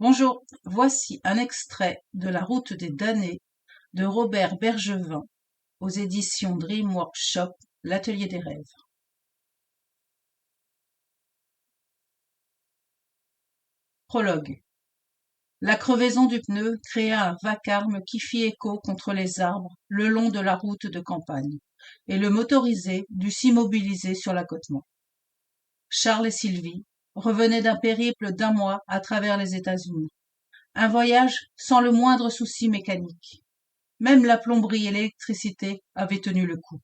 Bonjour, voici un extrait de La route des damnés de Robert Bergevin aux éditions Dream Workshop, l'atelier des rêves. Prologue. La crevaison du pneu créa un vacarme qui fit écho contre les arbres le long de la route de campagne, et le motorisé dut s'immobiliser sur l'accotement. Charles et Sylvie revenaient d'un périple d'un mois à travers les États-Unis. Un voyage sans le moindre souci mécanique. Même la plomberie et l'électricité avaient tenu le coup.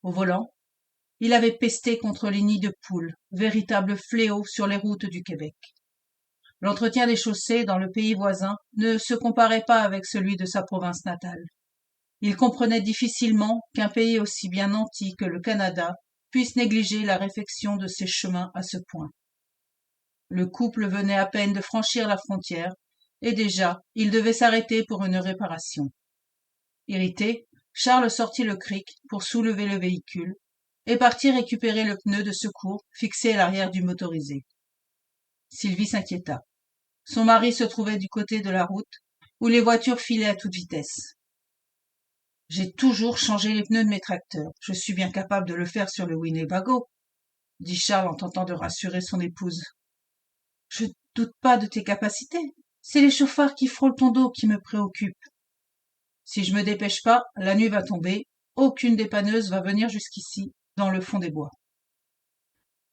Au volant, il avait pesté contre les nids de poules, véritable fléau sur les routes du Québec. L'entretien des chaussées dans le pays voisin ne se comparait pas avec celui de sa province natale. Il comprenait difficilement qu'un pays aussi bien nanti que le Canada puisse négliger la réfection de ses chemins à ce point. Le couple venait à peine de franchir la frontière, et déjà il devait s'arrêter pour une réparation. Irrité, Charles sortit le cric pour soulever le véhicule et partit récupérer le pneu de secours fixé à l'arrière du motorisé. Sylvie s'inquiéta. Son mari se trouvait du côté de la route où les voitures filaient à toute vitesse. J'ai toujours changé les pneus de mes tracteurs. Je suis bien capable de le faire sur le Winnebago, dit Charles en tentant de rassurer son épouse. Je ne doute pas de tes capacités. C'est les chauffards qui frôlent ton dos qui me préoccupent. Si je me dépêche pas, la nuit va tomber. Aucune dépanneuse va venir jusqu'ici, dans le fond des bois.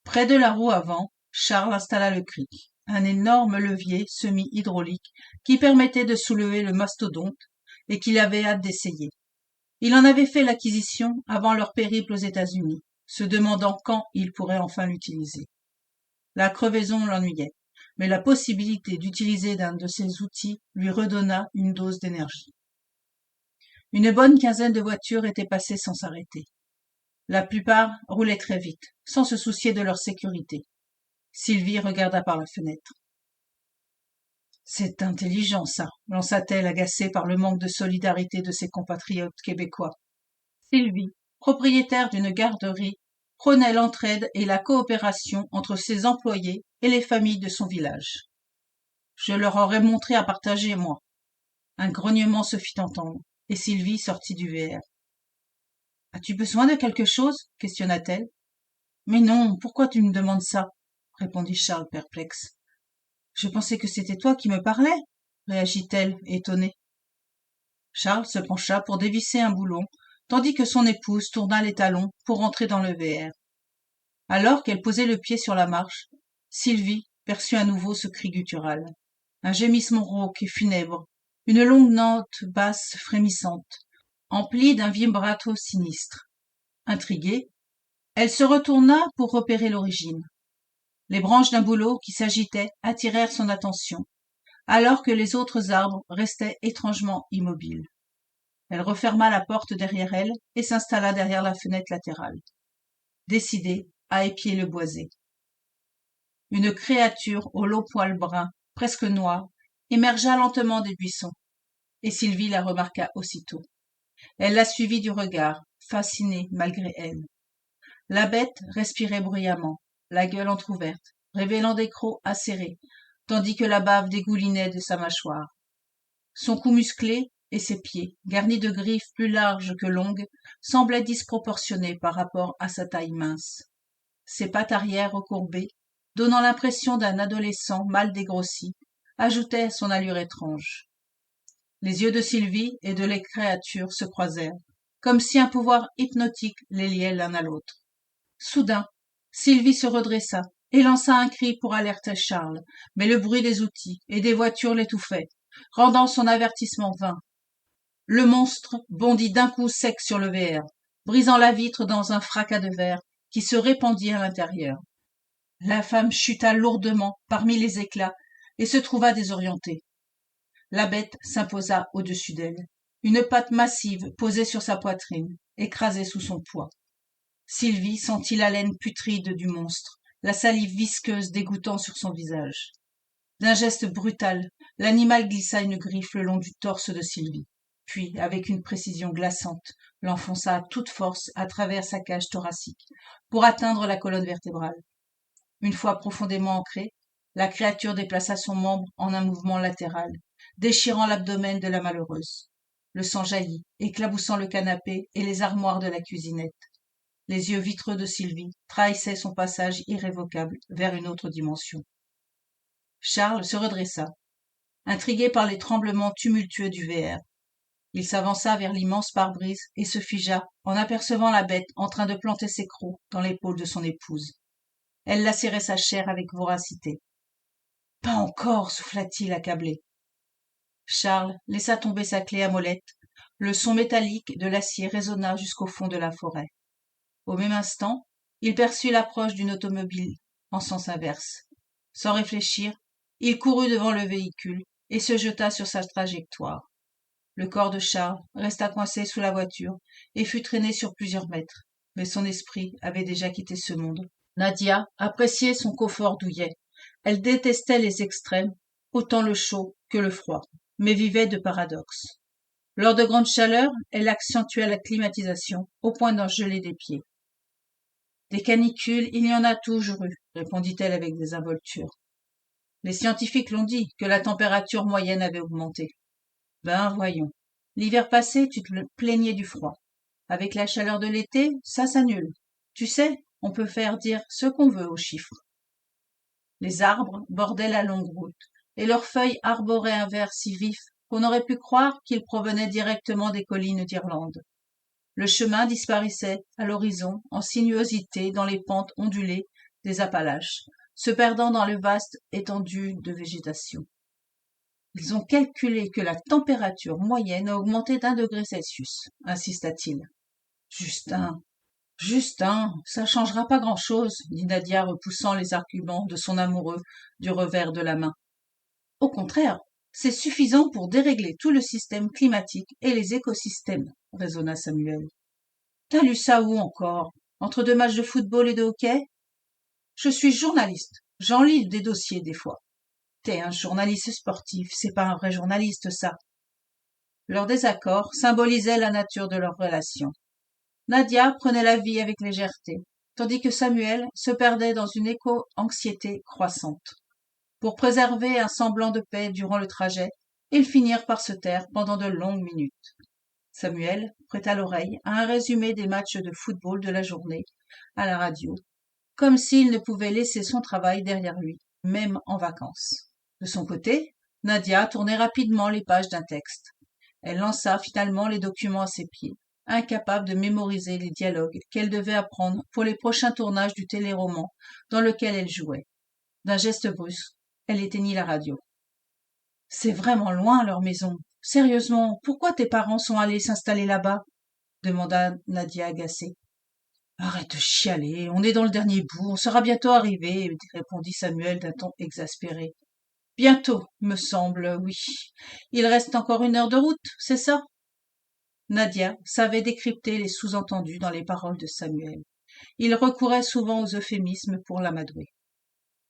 Près de la roue avant, Charles installa le cric, un énorme levier semi-hydraulique qui permettait de soulever le mastodonte et qu'il avait hâte d'essayer. Il en avait fait l'acquisition avant leur périple aux États-Unis, se demandant quand il pourrait enfin l'utiliser. La crevaison l'ennuyait, mais la possibilité d'utiliser d'un de ces outils lui redonna une dose d'énergie. Une bonne quinzaine de voitures étaient passées sans s'arrêter. La plupart roulaient très vite, sans se soucier de leur sécurité. Sylvie regarda par la fenêtre. C'est intelligent, ça, lança-t-elle, agacée par le manque de solidarité de ses compatriotes québécois. Sylvie, propriétaire d'une garderie, prônait l'entraide et la coopération entre ses employés et les familles de son village. Je leur aurais montré à partager, moi. Un grognement se fit entendre, et Sylvie sortit du VR. As-tu besoin de quelque chose questionna-t-elle. Mais non, pourquoi tu me demandes ça répondit Charles perplexe. Je pensais que c'était toi qui me parlais, réagit-elle, étonnée. Charles se pencha pour dévisser un boulon, tandis que son épouse tourna les talons pour entrer dans le VR. Alors qu'elle posait le pied sur la marche, Sylvie perçut à nouveau ce cri guttural. Un gémissement rauque et funèbre, une longue note basse frémissante, emplie d'un vibrato sinistre. Intriguée, elle se retourna pour repérer l'origine. Les branches d'un bouleau qui s'agitait attirèrent son attention, alors que les autres arbres restaient étrangement immobiles. Elle referma la porte derrière elle et s'installa derrière la fenêtre latérale, décidée à épier le boisé. Une créature au long poil brun, presque noir, émergea lentement des buissons, et Sylvie la remarqua aussitôt. Elle la suivit du regard, fascinée malgré elle. La bête respirait bruyamment, la gueule entr'ouverte, révélant des crocs acérés, tandis que la bave dégoulinait de sa mâchoire. Son cou musclé et ses pieds, garnis de griffes plus larges que longues, semblaient disproportionnés par rapport à sa taille mince. Ses pattes arrière recourbées, donnant l'impression d'un adolescent mal dégrossi, ajoutaient à son allure étrange. Les yeux de Sylvie et de la créature se croisèrent, comme si un pouvoir hypnotique les liait l'un à l'autre. Soudain, Sylvie se redressa et lança un cri pour alerter Charles, mais le bruit des outils et des voitures l'étouffait, rendant son avertissement vain. Le monstre bondit d'un coup sec sur le VR, brisant la vitre dans un fracas de verre qui se répandit à l'intérieur. La femme chuta lourdement parmi les éclats et se trouva désorientée. La bête s'imposa au-dessus d'elle, une patte massive posée sur sa poitrine, écrasée sous son poids. Sylvie sentit l'haleine putride du monstre, la salive visqueuse dégouttant sur son visage. D'un geste brutal, l'animal glissa une griffe le long du torse de Sylvie, puis, avec une précision glaçante, l'enfonça à toute force à travers sa cage thoracique, pour atteindre la colonne vertébrale. Une fois profondément ancrée, La créature déplaça son membre en un mouvement latéral, déchirant l'abdomen de la malheureuse. Le sang jaillit, éclaboussant le canapé et les armoires de la cuisinette. Les yeux vitreux de Sylvie trahissaient son passage irrévocable vers une autre dimension. Charles se redressa, intrigué par les tremblements tumultueux du VR. Il s'avança vers l'immense pare-brise et se figea en apercevant la bête en train de planter ses crocs dans l'épaule de son épouse. Elle lacérait sa chair avec voracité. « Pas encore !» souffla-t-il accablé. Charles laissa tomber sa clé à molette. Le son métallique de l'acier résonna jusqu'au fond de la forêt. Au même instant, il perçut l'approche d'une automobile en sens inverse. Sans réfléchir, il courut devant le véhicule et se jeta sur sa trajectoire. Le corps de Charles resta coincé sous la voiture et fut traîné sur plusieurs mètres, mais son esprit avait déjà quitté ce monde. Nadia appréciait son confort douillet. Elle détestait les extrêmes, autant le chaud que le froid, mais vivait de paradoxes. Lors de grandes chaleurs, elle accentuait la climatisation au point d'en geler des pieds. Des canicules, il y en a toujours eu, répondit-elle avec désinvolture. Les scientifiques l'ont dit, que la température moyenne avait augmenté. Ben voyons. L'hiver passé, tu te plaignais du froid. Avec la chaleur de l'été, ça s'annule. Tu sais, on peut faire dire ce qu'on veut aux chiffres. Les arbres bordaient la longue route, et leurs feuilles arboraient un vert si vif qu'on aurait pu croire qu'ils provenaient directement des collines d'Irlande. Le chemin disparaissait à l'horizon en sinuosité dans les pentes ondulées des Appalaches, se perdant dans le vaste étendue de végétation. Ils ont calculé que la température moyenne a augmenté d'1 degré Celsius, insista-t-il. Justin, ça changera pas grand-chose, dit Nadia repoussant les arguments de son amoureux du revers de la main. Au contraire, c'est suffisant pour dérégler tout le système climatique et les écosystèmes, raisonna Samuel. T'as lu ça où encore? Entre 2 matchs de football et de hockey? Je suis journaliste, j'en lis des dossiers des fois. T'es un journaliste sportif, c'est pas un vrai journaliste, ça. Leur désaccord symbolisait la nature de leur relation. Nadia prenait la vie avec légèreté, tandis que Samuel se perdait dans une éco-anxiété croissante. Pour préserver un semblant de paix durant le trajet, ils finirent par se taire pendant de longues minutes. Samuel prêta l'oreille à un résumé des matchs de football de la journée à la radio, comme s'il ne pouvait laisser son travail derrière lui, même en vacances. De son côté, Nadia tournait rapidement les pages d'un texte. Elle lança finalement les documents à ses pieds, incapable de mémoriser les dialogues qu'elle devait apprendre pour les prochains tournages du téléroman dans lequel elle jouait. D'un geste brusque, elle éteignit la radio. « C'est vraiment loin, leur maison. Sérieusement, pourquoi tes parents sont allés s'installer là-bas » demanda Nadia agacée. « Arrête de chialer, on est dans le dernier bout, on sera bientôt arrivé, » répondit Samuel d'un ton exaspéré. « Bientôt, me semble, oui. Il reste encore 1 heure de route, c'est ça ?» Nadia savait décrypter les sous-entendus dans les paroles de Samuel. Il recourait souvent aux euphémismes pour l'amadouer.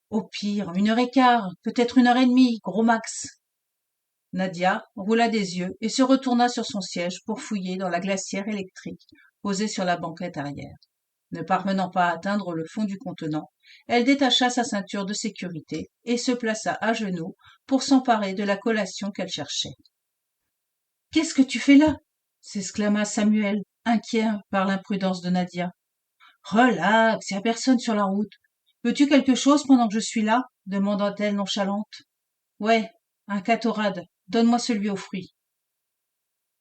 Au pire, 1 heure et quart, peut-être 1 heure et demie, gros max. Nadia roula des yeux et se retourna sur son siège pour fouiller dans la glacière électrique posée sur la banquette arrière. Ne parvenant pas à atteindre le fond du contenant, elle détacha sa ceinture de sécurité et se plaça à genoux pour s'emparer de la collation qu'elle cherchait. « Qu'est-ce que tu fais là ?» s'exclama Samuel, inquiet par l'imprudence de Nadia. « Relax, y a personne sur la route. Veux-tu quelque chose pendant que je suis là ?» demanda-t-elle nonchalante. « Ouais, un catorade. Donne-moi celui aux fruits. »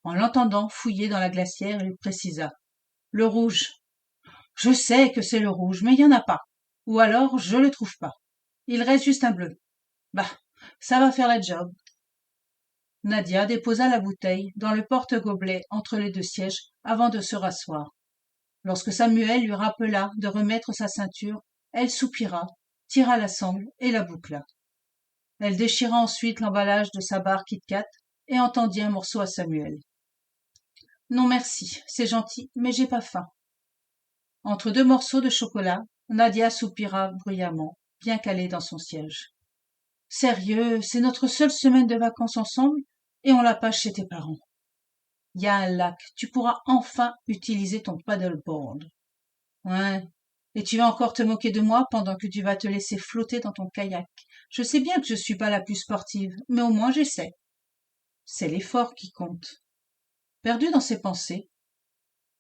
En l'entendant fouiller dans la glacière, il précisa. « Le rouge. » « Je sais que c'est le rouge, mais il y en a pas. Ou alors, je le trouve pas. Il reste juste un bleu. Bah, ça va faire la job. » Nadia déposa la bouteille dans le porte-gobelet entre les 2 sièges avant de se rasseoir. Lorsque Samuel lui rappela de remettre sa ceinture, elle soupira, tira la sangle et la boucla. Elle déchira ensuite l'emballage de sa barre Kit Kat et en tendit un morceau à Samuel. « Non merci, c'est gentil, mais j'ai pas faim. » Entre 2 morceaux de chocolat, Nadia soupira bruyamment, bien calée dans son siège. « Sérieux, c'est notre seule semaine de vacances ensemble et on la passe chez tes parents. Y a un lac, tu pourras enfin utiliser ton paddleboard. Ouais, et tu vas encore te moquer de moi pendant que tu vas te laisser flotter dans ton kayak Je sais bien que je suis pas la plus sportive, mais au moins j'essaie. C'est l'effort qui compte. Perdu dans ses pensées,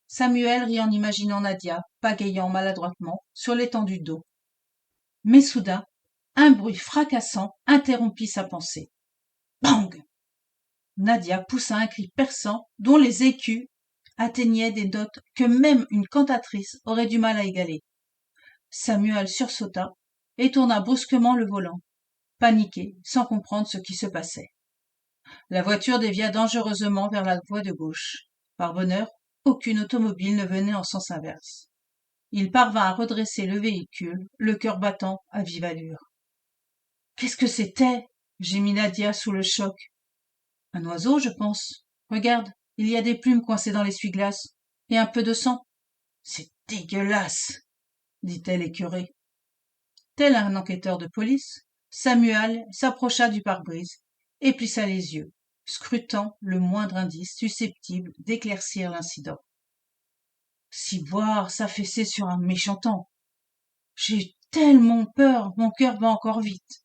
Samuel rit en imaginant Nadia, pagayant maladroitement, sur l'étendue d'eau. Mais soudain, un bruit fracassant interrompit sa pensée. Bang! Nadia poussa un cri perçant dont les écus atteignaient des notes que même une cantatrice aurait du mal à égaler. Samuel sursauta et tourna brusquement le volant, paniqué, sans comprendre ce qui se passait. La voiture dévia dangereusement vers la voie de gauche. Par bonheur, aucune automobile ne venait en sens inverse. Il parvint à redresser le véhicule, le cœur battant à vive allure. « Qu'est-ce que c'était » gémit Nadia sous le choc. « Un oiseau, je pense. Regarde, il y a des plumes coincées dans l'essuie-glace et un peu de sang. »« C'est dégueulasse » dit-elle écœurée. Tel un enquêteur de police, Samuel s'approcha du pare-brise et plissa les yeux, scrutant le moindre indice susceptible d'éclaircir l'incident. Ciboire s'affaissait sur un méchant temps. J'ai eu tellement peur, mon cœur bat encore vite.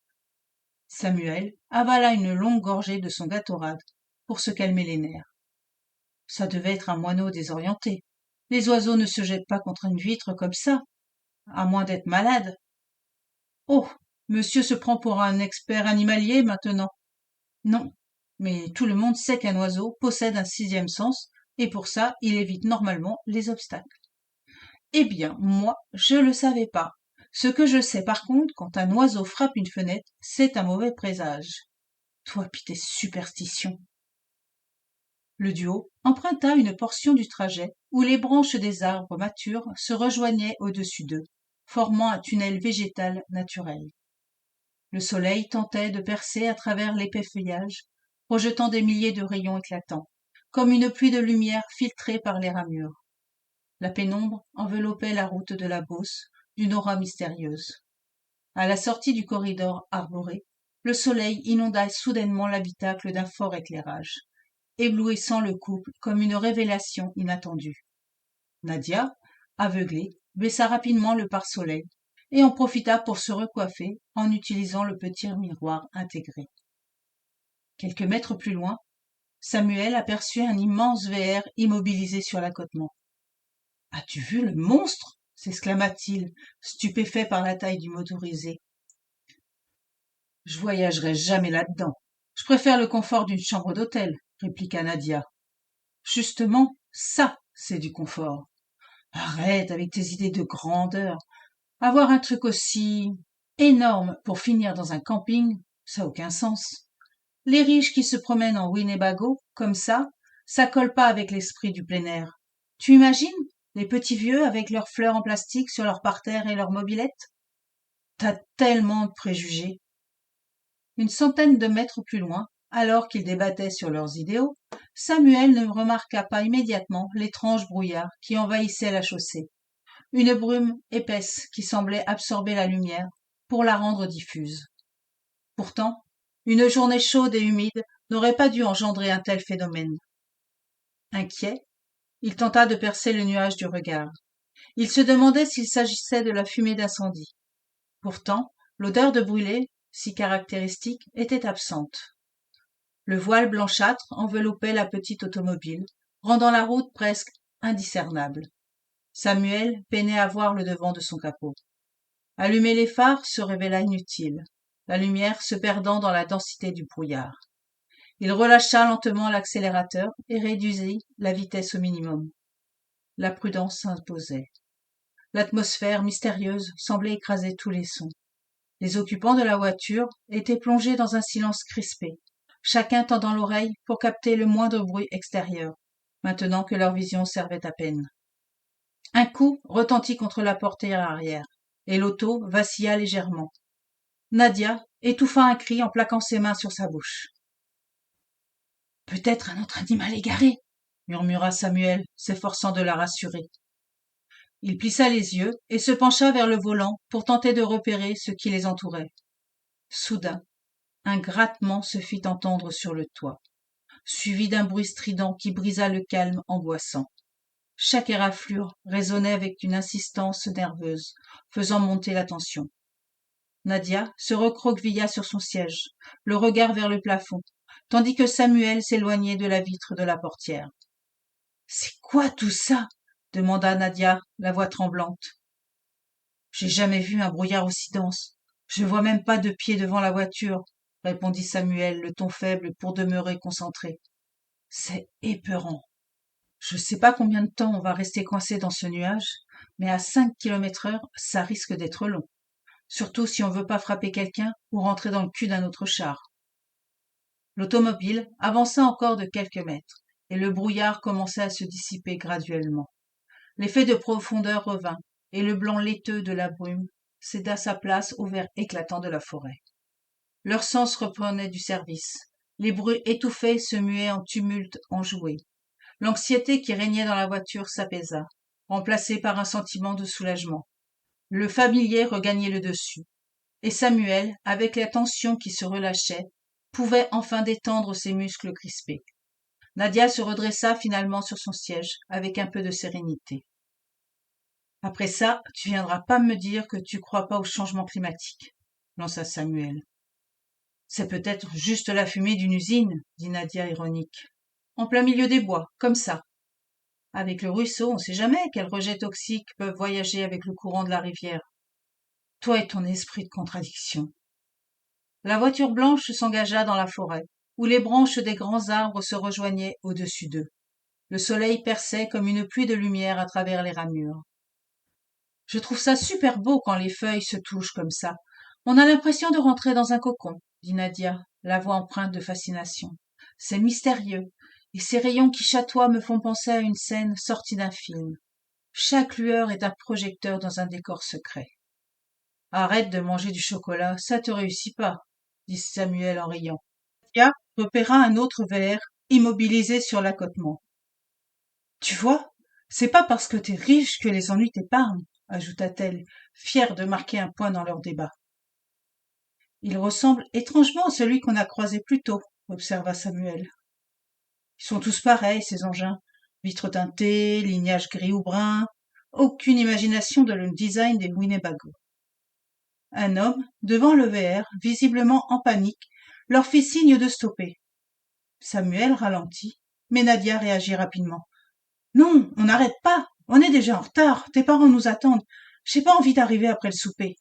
Samuel avala une longue gorgée de son gâteau-rade pour se calmer les nerfs. Ça devait être un moineau désorienté. Les oiseaux ne se jettent pas contre une vitre comme ça, à moins d'être malades. Oh, monsieur se prend pour un expert animalier maintenant. Non, mais tout le monde sait qu'un oiseau possède un sixième sens, et pour ça, il évite normalement les obstacles. Eh bien, moi, je le savais pas. Ce que je sais par contre, quand un oiseau frappe une fenêtre, c'est un mauvais présage. Toi pis tes superstitions. Le duo emprunta une portion du trajet où les branches des arbres matures se rejoignaient au-dessus d'eux, formant un tunnel végétal naturel. Le soleil tentait de percer à travers l'épais feuillage, projetant des milliers de rayons éclatants, comme une pluie de lumière filtrée par les ramures. La pénombre enveloppait la route de la Beauce d'une aura mystérieuse. À la sortie du corridor arboré, le soleil inonda soudainement l'habitacle d'un fort éclairage, éblouissant le couple comme une révélation inattendue. Nadia, aveuglée, baissa rapidement le pare-soleil et en profita pour se recoiffer en utilisant le petit miroir intégré. Quelques mètres plus loin, Samuel aperçut un immense VR immobilisé sur l'accotement. « As-tu vu le monstre ?» s'exclama-t-il, stupéfait par la taille du motorisé. « Je voyagerai jamais là-dedans. Je préfère le confort d'une chambre d'hôtel, » répliqua Nadia. « Justement, ça, c'est du confort. Arrête avec tes idées de grandeur. Avoir un truc aussi énorme pour finir dans un camping, ça n'a aucun sens. Les riches qui se promènent en Winnebago, comme ça colle pas avec l'esprit du plein air. Tu imagines les petits vieux avec leurs fleurs en plastique sur leur parterre et leurs mobylettes? T'as tellement de préjugés. Une centaine de mètres plus loin, alors qu'ils débattaient sur leurs idéaux, Samuel ne remarqua pas immédiatement l'étrange brouillard qui envahissait la chaussée. Une brume épaisse qui semblait absorber la lumière pour la rendre diffuse. Pourtant, une journée chaude et humide n'aurait pas dû engendrer un tel phénomène. Inquiet, il tenta de percer le nuage du regard. Il se demandait s'il s'agissait de la fumée d'incendie. Pourtant, l'odeur de brûlé, si caractéristique, était absente. Le voile blanchâtre enveloppait la petite automobile, rendant la route presque indiscernable. Samuel peinait à voir le devant de son capot. Allumer les phares se révéla inutile, la lumière se perdant dans la densité du brouillard. Il relâcha lentement l'accélérateur et réduisit la vitesse au minimum. La prudence s'imposait. L'atmosphère mystérieuse semblait écraser tous les sons. Les occupants de la voiture étaient plongés dans un silence crispé, chacun tendant l'oreille pour capter le moindre bruit extérieur, maintenant que leur vision servait à peine. Un coup retentit contre la portière arrière, et l'auto vacilla légèrement. Nadia étouffa un cri en plaquant ses mains sur sa bouche. « Peut-être un autre animal égaré » murmura Samuel, s'efforçant de la rassurer. Il plissa les yeux et se pencha vers le volant pour tenter de repérer ce qui les entourait. Soudain, un grattement se fit entendre sur le toit, suivi d'un bruit strident qui brisa le calme angoissant. Chaque éraflure résonnait avec une insistance nerveuse, faisant monter la tension. Nadia se recroquevilla sur son siège, le regard vers le plafond, tandis que Samuel s'éloignait de la vitre de la portière. « C'est quoi tout ça ?» demanda Nadia, la voix tremblante. « J'ai jamais vu un brouillard aussi dense. Je vois même pas de pied devant la voiture, » répondit Samuel, le ton faible pour demeurer concentré. « C'est épeurant. Je sais pas combien de temps on va rester coincé dans ce nuage, mais à 5 km/h, ça risque d'être long. Surtout si on veut pas frapper quelqu'un ou rentrer dans le cul d'un autre char. » L'automobile avança encore de quelques mètres, et le brouillard commençait à se dissiper graduellement. L'effet de profondeur revint, et le blanc laiteux de la brume céda sa place au vert éclatant de la forêt. Leurs sens reprenaient du service. Les bruits étouffés se muaient en tumulte enjoué. L'anxiété qui régnait dans la voiture s'apaisa, remplacée par un sentiment de soulagement. Le familier regagnait le dessus, et Samuel, avec la tension qui se relâchait, pouvait enfin détendre ses muscles crispés. Nadia se redressa finalement sur son siège, avec un peu de sérénité. « Après ça, tu viendras pas me dire que tu crois pas au changement climatique, » lança Samuel. « C'est peut-être juste la fumée d'une usine, » dit Nadia ironique. « En plein milieu des bois, comme ça. Avec le ruisseau, on sait jamais quels rejets toxiques peuvent voyager avec le courant de la rivière. Toi et ton esprit de contradiction. » La voiture blanche s'engagea dans la forêt, où les branches des grands arbres se rejoignaient au-dessus d'eux. Le soleil perçait comme une pluie de lumière à travers les ramures. « Je trouve ça super beau quand les feuilles se touchent comme ça. On a l'impression de rentrer dans un cocon, » dit Nadia, la voix empreinte de fascination. « C'est mystérieux, et ces rayons qui chatoient me font penser à une scène sortie d'un film. Chaque lueur est un projecteur dans un décor secret. »« Arrête de manger du chocolat, ça te réussit pas, » dit Samuel en riant. Nadia repéra un autre verre immobilisé sur l'accotement. « Tu vois, c'est pas parce que t'es riche que les ennuis t'épargnent, » ajouta-t-elle, fière de marquer un point dans leur débat. « Il ressemble étrangement à celui qu'on a croisé plus tôt, » observa Samuel. « Ils sont tous pareils, ces engins. Vitres teintées, lignage gris ou brun. Aucune imagination de le design des Winnebago. » Un homme, devant le VR, visiblement en panique, leur fit signe de stopper. Samuel ralentit, mais Nadia réagit rapidement. « Non, on n'arrête pas. On est déjà en retard. Tes parents nous attendent. J'ai pas envie d'arriver après le souper. »«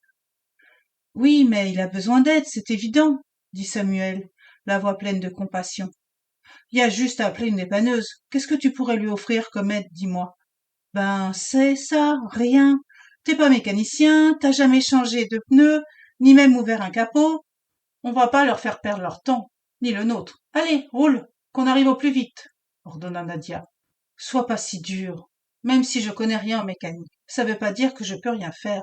Oui, mais il a besoin d'aide, c'est évident, » dit Samuel, la voix pleine de compassion. « Il y a juste à appeler une dépanneuse. Qu'est-ce que tu pourrais lui offrir comme aide, dis-moi ? » « Ben, c'est ça, rien. T'es pas mécanicien, t'as jamais changé de pneus, ni même ouvert un capot. On va pas leur faire perdre leur temps, ni le nôtre. Allez, roule, qu'on arrive au plus vite, » ordonna Nadia. « Sois pas si dur. Même si je connais rien en mécanique, ça veut pas dire que je peux rien faire.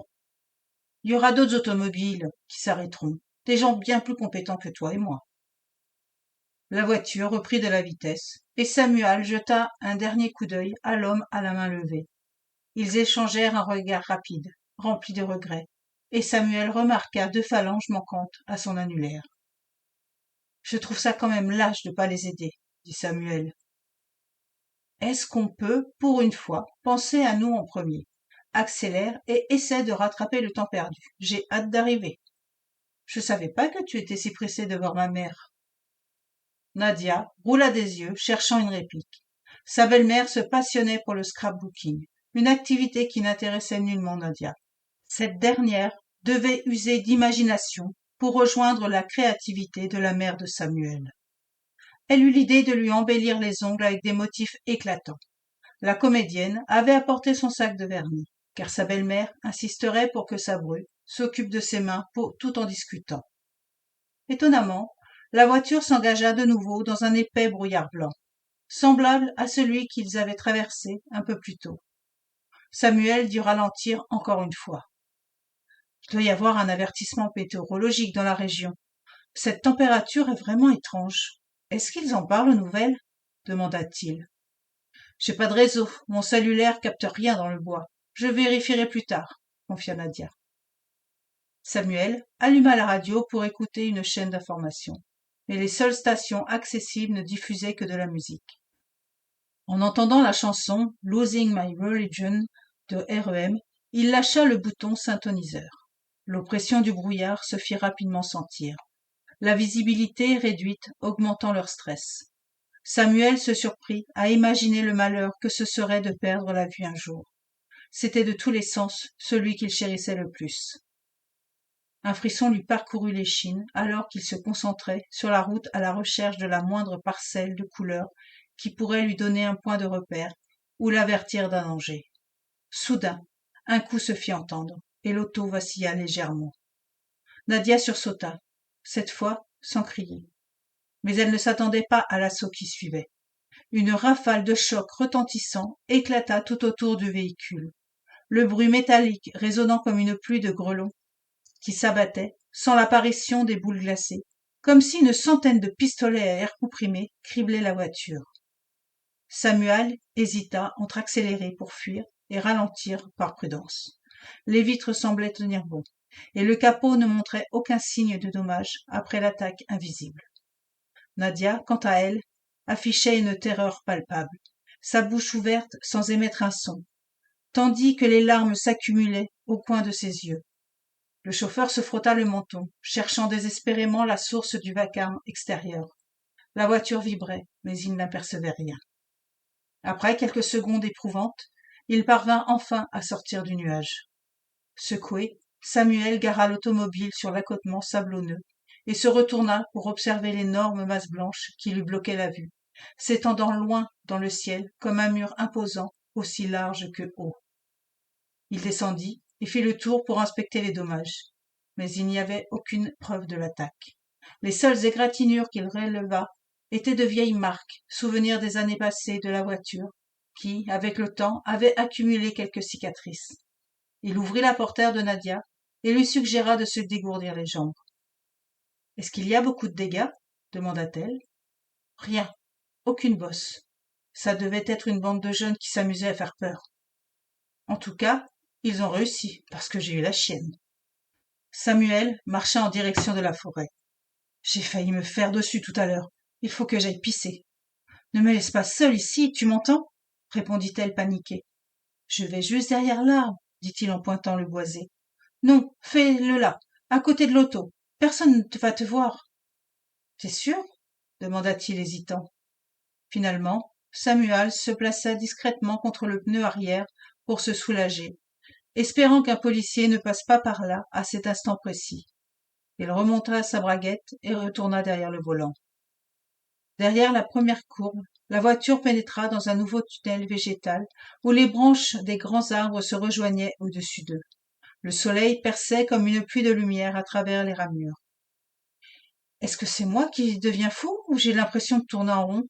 Il y aura d'autres automobiles qui s'arrêteront, des gens bien plus compétents que toi et moi. » La voiture reprit de la vitesse, et Samuel jeta un dernier coup d'œil à l'homme à la main levée. Ils échangèrent un regard rapide, rempli de regrets, et Samuel remarqua 2 phalanges manquantes à son annulaire. « Je trouve ça quand même lâche de pas les aider, » dit Samuel. « Est-ce qu'on peut, pour une fois, penser à nous en premier ? Accélère et essaie de rattraper le temps perdu. J'ai hâte d'arriver. Je savais pas que tu étais si pressé de voir ma mère. » Nadia roula des yeux, cherchant une réplique. Sa belle-mère se passionnait pour le scrapbooking, une activité qui n'intéressait nullement Nadia. Cette dernière devait user d'imagination pour rejoindre la créativité de la mère de Samuel. Elle eut l'idée de lui embellir les ongles avec des motifs éclatants. La comédienne avait apporté son sac de vernis, car sa belle-mère insisterait pour que sa bru s'occupe de ses mains tout en discutant. Étonnamment, la voiture s'engagea de nouveau dans un épais brouillard blanc, semblable à celui qu'ils avaient traversé un peu plus tôt. Samuel dut ralentir encore une fois. « Il doit y avoir un avertissement météorologique dans la région. Cette température est vraiment étrange. Est-ce qu'ils en parlent aux nouvelles ?» demanda-t-il. « J'ai pas de réseau, mon cellulaire capte rien dans le bois. Je vérifierai plus tard, » confia Nadia. Samuel alluma la radio pour écouter une chaîne d'information, mais les seules stations accessibles ne diffusaient que de la musique. En entendant la chanson « Losing My Religion » de R.E.M., il lâcha le bouton synthoniseur. L'oppression du brouillard se fit rapidement sentir. La visibilité réduite augmentant leur stress. Samuel se surprit à imaginer le malheur que ce serait de perdre la vue un jour. C'était de tous les sens celui qu'il chérissait le plus. Un frisson lui parcourut l'échine alors qu'il se concentrait sur la route à la recherche de la moindre parcelle de couleur qui pourrait lui donner un point de repère ou l'avertir d'un danger. Soudain, un coup se fit entendre et l'auto vacilla légèrement. Nadia sursauta, cette fois sans crier. Mais elle ne s'attendait pas à l'assaut qui suivait. Une rafale de chocs retentissants éclata tout autour du véhicule. Le bruit métallique résonnant comme une pluie de grêlons qui s'abattaient sans l'apparition des boules glacées, comme si une centaine de pistolets à air comprimé criblaient la voiture. Samuel hésita entre accélérer pour fuir et ralentir par prudence. Les vitres semblaient tenir bon, et le capot ne montrait aucun signe de dommage après l'attaque invisible. Nadia, quant à elle, affichait une terreur palpable, sa bouche ouverte sans émettre un son, tandis que les larmes s'accumulaient au coin de ses yeux. Le chauffeur se frotta le menton, cherchant désespérément la source du vacarme extérieur. La voiture vibrait, mais il n'apercevait rien. Après quelques secondes éprouvantes, il parvint enfin à sortir du nuage. Secoué, Samuel gara l'automobile sur l'accotement sablonneux et se retourna pour observer l'énorme masse blanche qui lui bloquait la vue, s'étendant loin dans le ciel comme un mur imposant aussi large que haut. Il descendit et fit le tour pour inspecter les dommages, mais il n'y avait aucune preuve de l'attaque. Les seules égratignures qu'il releva étaient de vieilles marques, souvenirs des années passées de la voiture, qui, avec le temps, avaient accumulé quelques cicatrices. Il ouvrit la portière de Nadia et lui suggéra de se dégourdir les jambes. « Est-ce qu'il y a beaucoup de dégâts ?» demanda-t-elle. « Rien, aucune bosse. Ça devait être une bande de jeunes qui s'amusaient à faire peur. En tout cas, ils ont réussi, parce que j'ai eu la chienne. » Samuel marcha en direction de la forêt. « J'ai failli me faire dessus tout à l'heure. Il faut que j'aille pisser. »« Ne me laisse pas seule ici, tu m'entends ?» répondit-elle paniquée. « Je vais juste derrière l'arbre, dit-il en pointant le boisé. « Non, fais-le là, à côté de l'auto. Personne ne va te voir. »« C'est sûr ?» demanda-t-il hésitant. Finalement, Samuel se plaça discrètement contre le pneu arrière pour se soulager, espérant qu'un policier ne passe pas par là à cet instant précis. Il remonta sa braguette et retourna derrière le volant. Derrière la première courbe, la voiture pénétra dans un nouveau tunnel végétal où les branches des grands arbres se rejoignaient au-dessus d'eux. Le soleil perçait comme une pluie de lumière à travers les ramures. « Est-ce que c'est moi qui deviens fou ou j'ai l'impression de tourner en rond ?»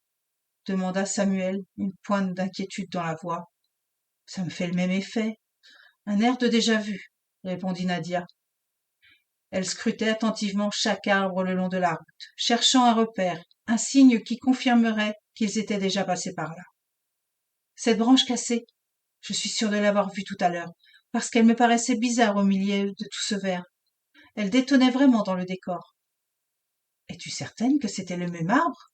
demanda Samuel, une pointe d'inquiétude dans la voix. « Ça me fait le même effet. Un air de déjà-vu, » répondit Nadia. Elle scrutait attentivement chaque arbre le long de la route, cherchant un repère, un signe qui confirmerait qu'ils étaient déjà passés par là. « Cette branche cassée, je suis sûre de l'avoir vue tout à l'heure, parce qu'elle me paraissait bizarre au milieu de tout ce vert. Elle détonnait vraiment dans le décor. »« Es-tu certaine que c'était le même arbre ?»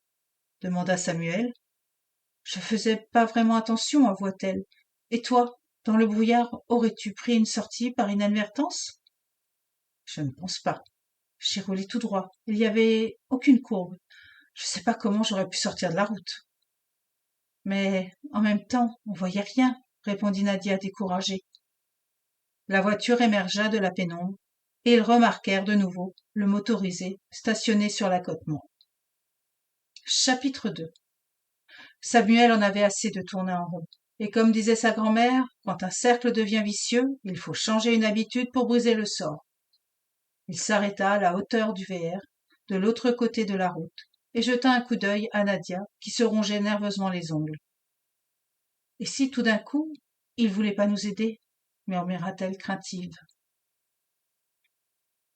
demanda Samuel. « Je faisais pas vraiment attention, avoua-t-elle. Et toi, dans le brouillard, aurais-tu pris une sortie par inadvertance ? » « Je ne pense pas. J'ai roulé tout droit. Il n'y avait aucune courbe. Je ne sais pas comment j'aurais pu sortir de la route. » « Mais, en même temps, on voyait rien, » répondit Nadia découragée. La voiture émergea de la pénombre, et ils remarquèrent de nouveau le motorisé stationné sur l'accotement. Chapitre 2. Samuel en avait assez de tourner en rond. Et comme disait sa grand-mère, quand un cercle devient vicieux, il faut changer une habitude pour briser le sort. Il s'arrêta à la hauteur du VR, de l'autre côté de la route, et jeta un coup d'œil à Nadia, qui se rongeait nerveusement les ongles. « Et si tout d'un coup, il voulait pas nous aider ?» murmura-t-elle craintive.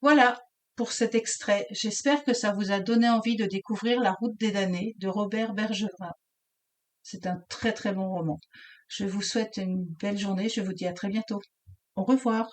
Voilà pour cet extrait. J'espère que ça vous a donné envie de découvrir La Route des damnés de Robert Bergevin. C'est un très très bon roman. Je vous souhaite une belle journée. Je vous dis à très bientôt. Au revoir.